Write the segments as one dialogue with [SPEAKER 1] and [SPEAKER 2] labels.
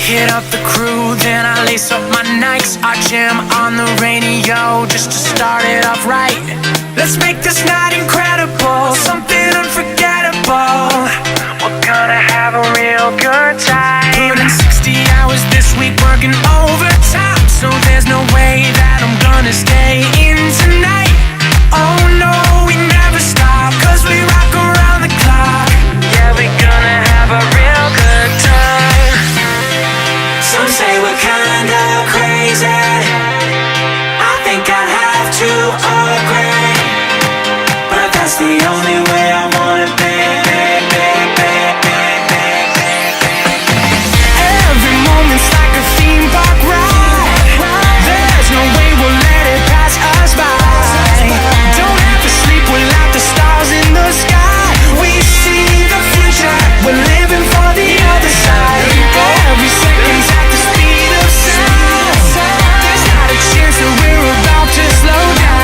[SPEAKER 1] Hit up the crew, then I lace up my Nikes. I jam on the radio just to start it off right. Let's make this night incredible, something unforgettable. We're gonna have a real good time. Put in 60 hours this week working overtime, so there's no way that I'm gonna stay in tonight. Oh no, we never stop, cause we rock around the clock. Yeah, we're gonna have a real good time. Some say we're kinda crazy, I think I'd have to agree, but that's the only way I wanna be. Every moment's like a theme park ride, there's no way we'll let it pass us by. Don't have to sleep without the stars in the sky. We see the future, we're living for the other side. Every second's at the speed of sound, there's not a chance that we're about to slow down.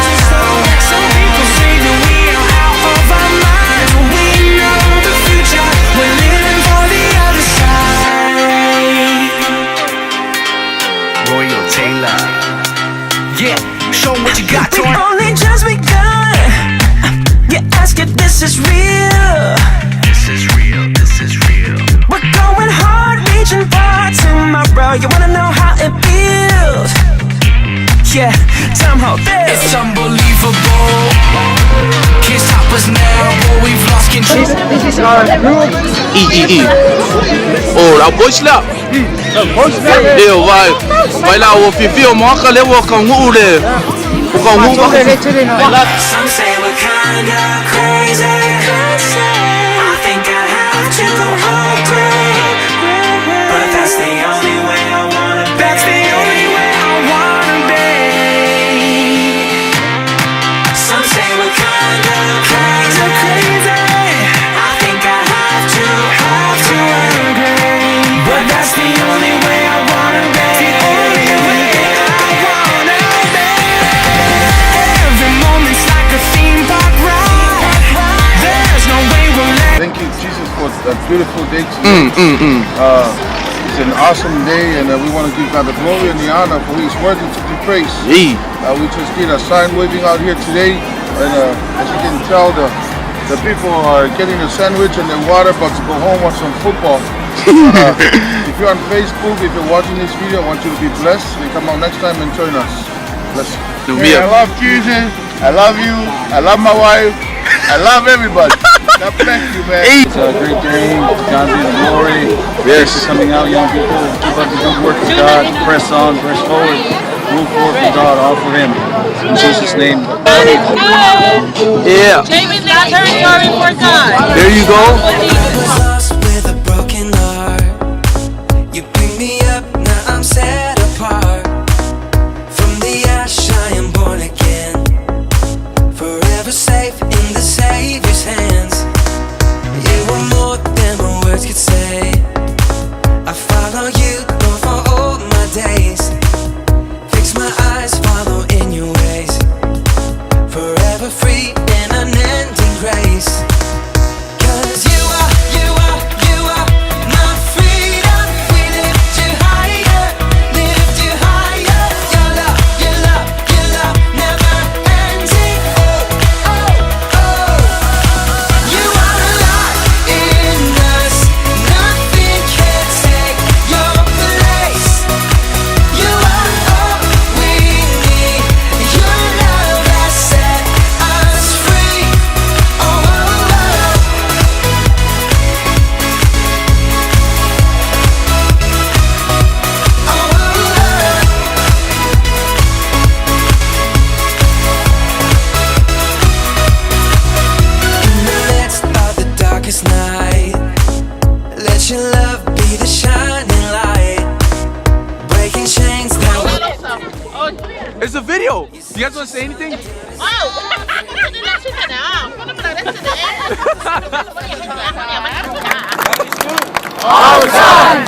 [SPEAKER 1] Some people say that we are out of our minds, but we know the future, we're living for the other side. Royal Taylor, yeah, show 'em what you got, Torn. We only just begun, you ask if this is real. This is real, this is real. We're going hard, reaching for tomorrow. You wanna know how it feels? Yeah, time hold this. It's unbelievable, can't stop us now, boy, we've lost control.
[SPEAKER 2] This is our group.
[SPEAKER 3] Oh, la voice là. Điều vậy, vậy là một phim phim mà cái level còn ngủ đấy, còn ngủ có cái.
[SPEAKER 1] Some say we're kinda crazy, I think I have to agree, but that's the only way I wanna be. That's the only way I wanna be. Some say we're kinda crazy, I think I have to agree, but that's the only way I wanna be. The only way I wanna be. Every moment's like a theme park ride, there's no way we'll let.
[SPEAKER 4] Thank you, Jesus, for a beautiful day today. It's an awesome day, and we want to give God the glory and the honor, for He's worthy to be praised. We just did a sign waving out here today, and as you can tell, the people are getting a sandwich and their water, but to go home watch some football. If you're on Facebook, if you're watching this video, I want you to be blessed, and come out next time and join us. Bless you. Hey, I love Jesus. I love you. I love my wife. I love everybody. God bless you, man.
[SPEAKER 5] It's a great day. God be the glory. Yes, coming out, young people. Keep up the good work of God. Press on, press forward. Move forward for God, all for Him. In Jesus' name.
[SPEAKER 3] Yeah.
[SPEAKER 6] David, now territory for God.
[SPEAKER 3] There you go.
[SPEAKER 1] Lost with a broken heart, you pick me up, now I'm set apart. From the ash I am born again, forever safe in the Savior's hands. You are more than my words could say, I follow you, Lord, for all my days. Fix my eyes, follow in your ways, forever free in unending grace. 'Cause you are my freedom. We lift you higher, lift you higher. Your love, your love, your love, never ending. Oh, oh, oh. You are alive in us, nothing can take your place. You are all we need, your love has set us free. Oh, oh, oh. In the midst of the darkest night, let your love be the shining light, breaking chains now.
[SPEAKER 3] It's a video. You guys want to say anything?
[SPEAKER 6] All the time.